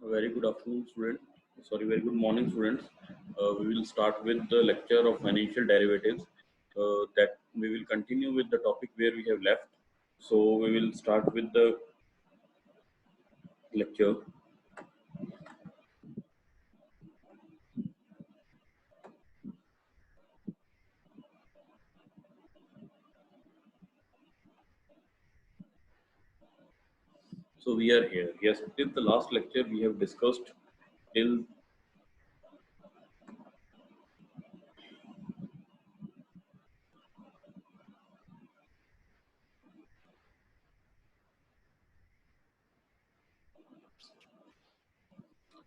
Very good afternoon, student. Sorry, very good morning, students. We will start with the lecture of financial derivatives. That we will continue with the topic where we have left. So we will start with the lecture. So we are here. Yes, till the last lecture we have discussed till.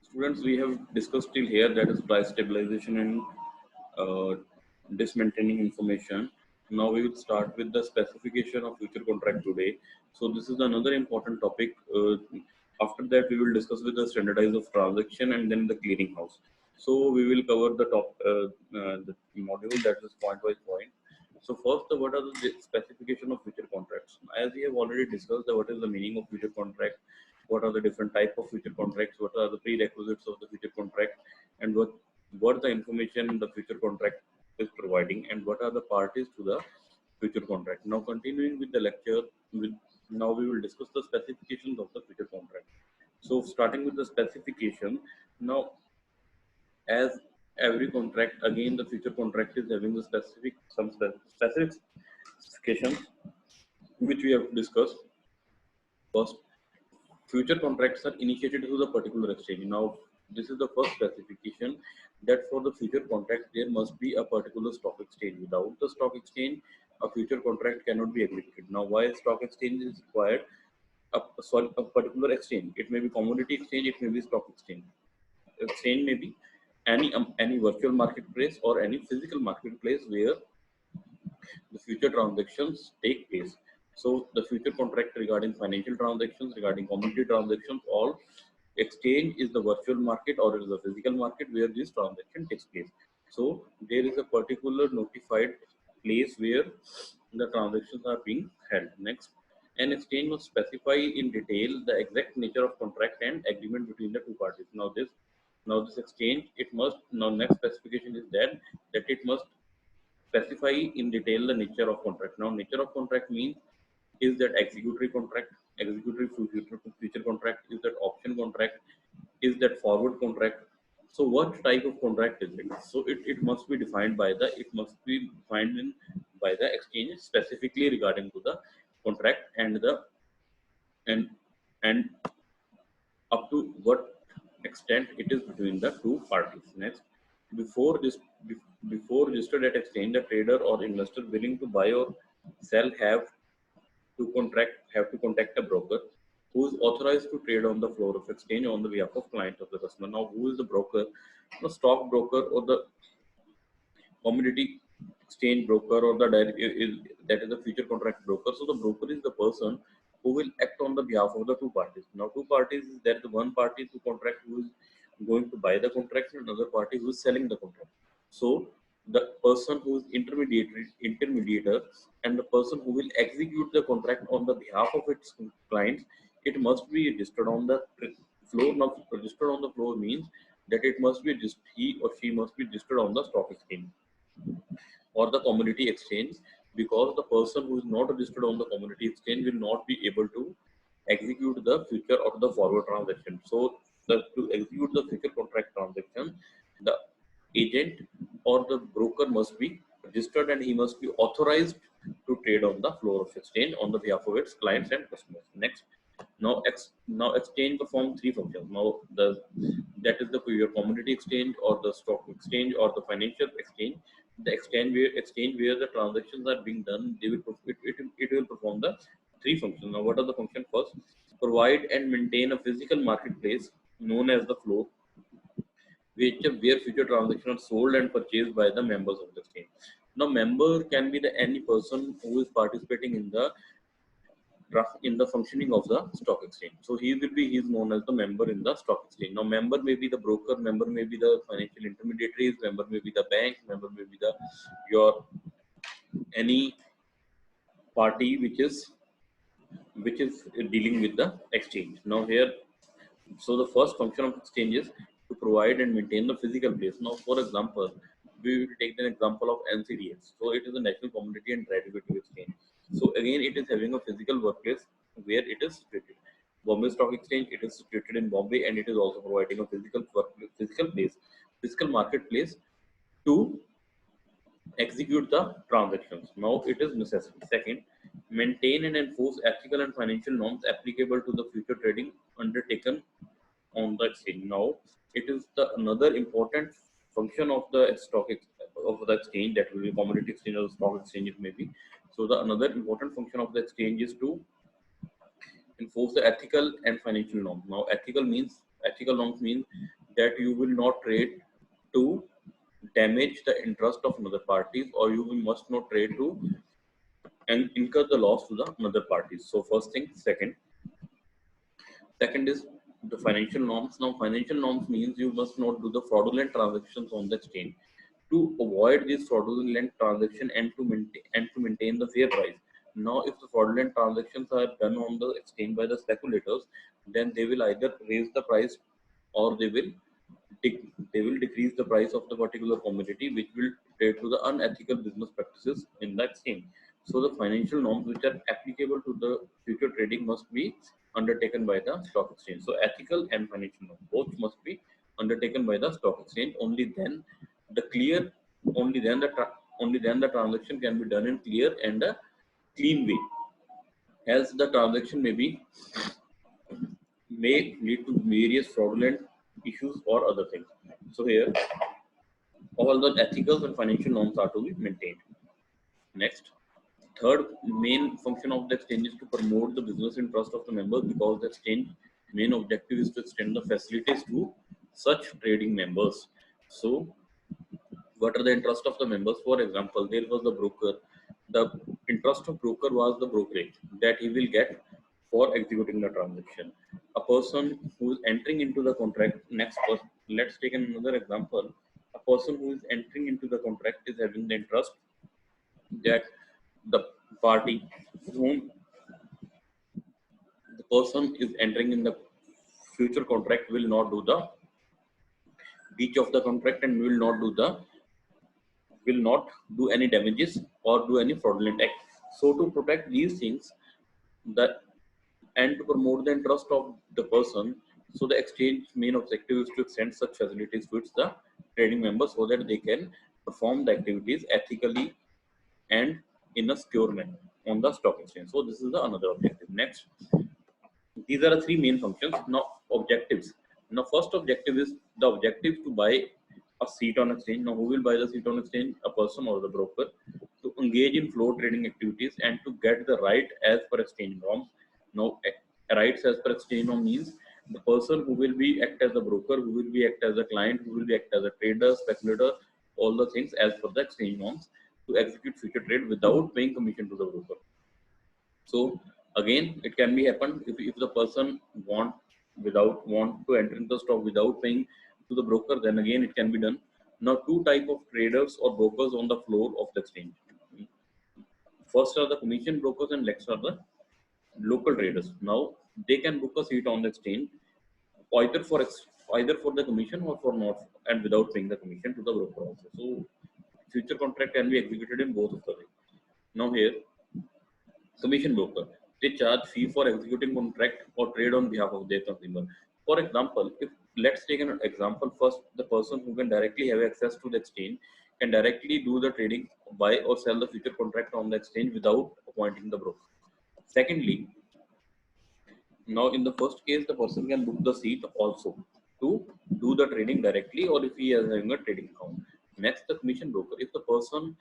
Students, we have discussed till here, that is price stabilization and uh, dismantling information. Now we will start with the specification of future contract today. So this is another important topic. After that, we will discuss with the standardize of transaction and then the clearinghouse. So we will cover the module, that is point by point. So first, what are the specification of future contracts? As we have already discussed, what is the meaning of future contract, what are the different type of future contracts, what are the prerequisites of the future contract, and what the information the future contract is providing, and what are the parties to the future contract. Now continuing with the lecture, with now we will discuss the specifications of the future contract. So starting with the specification, now as every contract, again the future contract is having the specific specifications which we have discussed. First, future contracts are initiated through the particular exchange. Now, this is the first specification, that for the future contract, there must be a particular stock exchange. Without the stock exchange, a future contract cannot be executed. Now, why stock exchange is required? A particular exchange. It may be commodity exchange, it may be stock exchange. Exchange may be any virtual marketplace or any physical marketplace where the future transactions take place. So the future contract regarding financial transactions, regarding commodity transactions, all exchange is the virtual market or is the physical market where this transaction takes place. So there is a particular notified place where the transactions are being held. Next, an exchange must specify in detail the exact nature of contract and agreement between the two parties. Now this exchange, it must, now next specification is that it must specify in detail the nature of contract. Now, nature of contract means, is that executory contract, executory future contract, is that option contract, is that forward contract. So, what type of contract is it? So, it must be defined by the, it must be defined in by the exchange specifically regarding to the contract and and up to what extent it is between the two parties. Next, before this, before registered at exchange, the trader or investor willing to buy or sell have to contact a broker who is authorized to trade on the floor of exchange on the behalf of client of the customer. Now, who is the broker? The stock broker or the commodity exchange broker or the that is the future contract broker. So the broker is the person who will act on the behalf of the two parties. Now, two parties is there, the one party to contract who is going to buy the contract and another party who is selling the contract. So the person who is intermediator and the person who will execute the contract on the behalf of its clients, it must be registered on the floor. Now, registered on the floor means that it must be just he or she must be registered on the stock exchange or the commodity exchange, because the person who is not registered on the commodity exchange will not be able to execute the future or the forward transaction. So to execute the future contract transaction, the agent or the broker must be registered and he must be authorized to trade on the floor of exchange on the behalf of its clients and customers. Next, now exchange perform three functions. Now the, that is the your commodity exchange or the stock exchange or the financial exchange. The exchange where the transactions are being done, they will it will perform the three functions. Now, what are the functions? First, provide and maintain a physical marketplace known as the floor, which where future transactions are sold and purchased by the members of the exchange. Now, member can be the any person who is participating in the functioning of the stock exchange. So he is known as the member in the stock exchange. Now, member may be the broker, member may be the financial intermediaries, member may be the bank, member may be the your any party which is dealing with the exchange. Now here, So the first function of exchange is to provide and maintain the physical place. Now, for example, we will take the example of NCDX. So it is a National Commodity and Derivative Exchange. So again, it is having a physical workplace where it is situated. Bombay Stock Exchange, it is situated in Bombay, and it is also providing a physical physical place, physical marketplace to execute the transactions. Now it is necessary. Second, maintain and enforce ethical and financial norms applicable to the future trading undertaken on the exchange. Now it is the another important function of the of the exchange, that will be commodity exchange or stock exchange it may be. So the another important function of the exchange is to enforce the ethical and financial norms. Now ethical norms means that you will not trade to damage the interest of another parties, or you must not trade to and incur the loss to the another parties. So first thing. Second is the financial norms. Now financial norms means you must not do the fraudulent transactions on the exchange. To avoid this fraudulent transaction and to maintain the fair price. Now if the fraudulent transactions are done on the exchange by the speculators, then they will either raise the price, or they will decrease the price of the particular commodity, which will lead to the unethical business practices in the exchange. So the financial norms which are applicable to the future trading must be undertaken by the stock exchange. So ethical and financial norms both must be undertaken by the stock exchange. The clear, only then only then the transaction can be done in clear and a clean way. Else the transaction may lead to various fraudulent issues or other things. So here all the ethical and financial norms are to be maintained. Next, third main function of the exchange is to promote the business interest of the members, because the exchange main objective is to extend the facilities to such trading members. So what are the interest of the members? For example, there was the broker. The interest of broker was the brokerage that he will get for executing the transaction. A person who is entering into the contract, let's take another example. A person who is entering into the contract is having the interest that the party whom the person is entering in the future contract will not do the breach of the contract, and will not do any damages or do any fraudulent act. So to protect these things, that and to promote the interest of the person, so the exchange main objective is to extend such facilities to its the trading members, so that they can perform the activities ethically and in a secure manner on the stock exchange. So this is the another objective. Next, these are the three main functions. Now objectives. Now first objective is the objective to buy a seat on exchange. Now who will buy the seat on exchange? A person or the broker. To engage in flow trading activities and to get the right as per exchange norms. Now rights as per exchange norm means the person who will be act as a broker, who will be act as a client, who will be act as a trader, speculator, all the things as per the exchange norms, to execute future trade without paying commission to the broker. So again, it can be happen if the person want to enter into the stock without paying to the broker, then again it can be done. Now two type of traders or brokers on the floor of the exchange. First are the commission brokers, and next are the local traders. Now they can book a seat on the exchange either either for the commission or for not, and without paying the commission to the broker also. So future contract can be executed in both of the way. Now here, commission broker, they charge fee for executing contract or trade on behalf of their consumer. For example, if let's take an example first, the person who can directly have access to the exchange can directly do the trading, buy or sell the future contract on the exchange without appointing the broker. Secondly, now in the first case, the person can book the seat also to do the trading directly, or if he is having a trading account. Next, the commission broker. If the person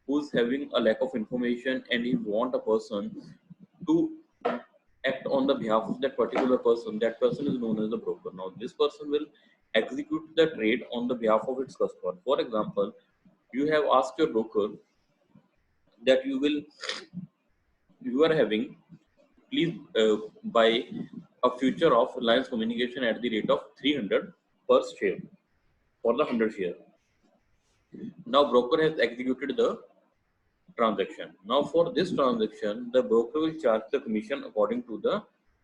who's having a lack of information and he want a person to act on the behalf of that particular person, that person is known as the broker. Now this person will execute the trade on the behalf of its customer. For example, you have asked your broker that you are having, please buy a future of Reliance Communication at the rate of 300 per share for the 100 share. Now broker has executed the transaction. Now for this transaction, the broker will charge the commission according to the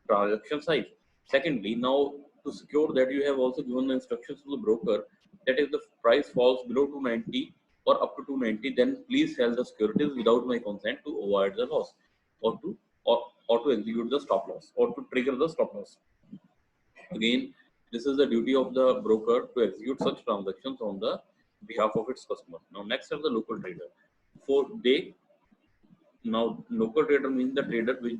transaction size. Secondly, now to secure that, you have also given the instructions to the broker that if the price falls below 290 or up to 290, then please sell the securities without my consent to avoid the loss, or to or to execute the stop loss, or to trigger the stop loss. Again, this is the duty of the broker to execute such transactions on the behalf of its customer. Now, next are the local trader. For they Now, local trader means the trader will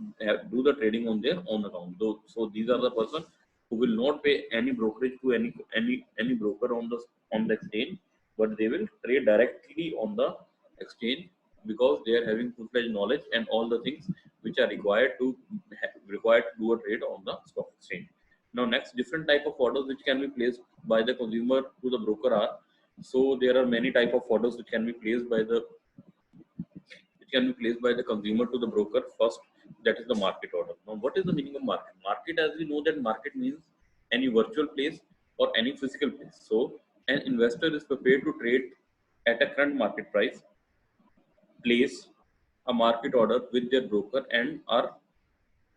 do the trading on their own account. So these are the person who will not pay any brokerage to any broker on the exchange, but they will trade directly on the exchange, because they are having full-fledged knowledge and all the things which are required to do a trade on the stock exchange. Now, next, different type of orders which can be placed by the consumer to the broker are. So there are many type of orders which can be placed by the which can be placed by the consumer to the broker. First, that is the market order. Now, what is the meaning of market? Market, as we know, that market means any virtual place or any physical place. So, an investor is prepared to trade at a current market price, place a market order with their broker, and are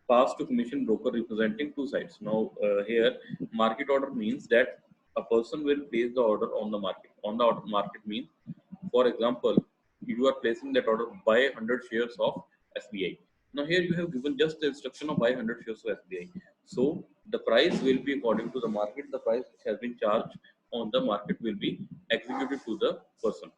passed to commission broker representing two sides. Now, here, market order means that a person will place the order on the market. On the market means, for example, you are placing that order, buy 100 shares of SBI. Now, here you have given just the instruction of buy 100 shares of SBI. So, the price will be according to the market. The price which has been charged on the market will be executed to the person.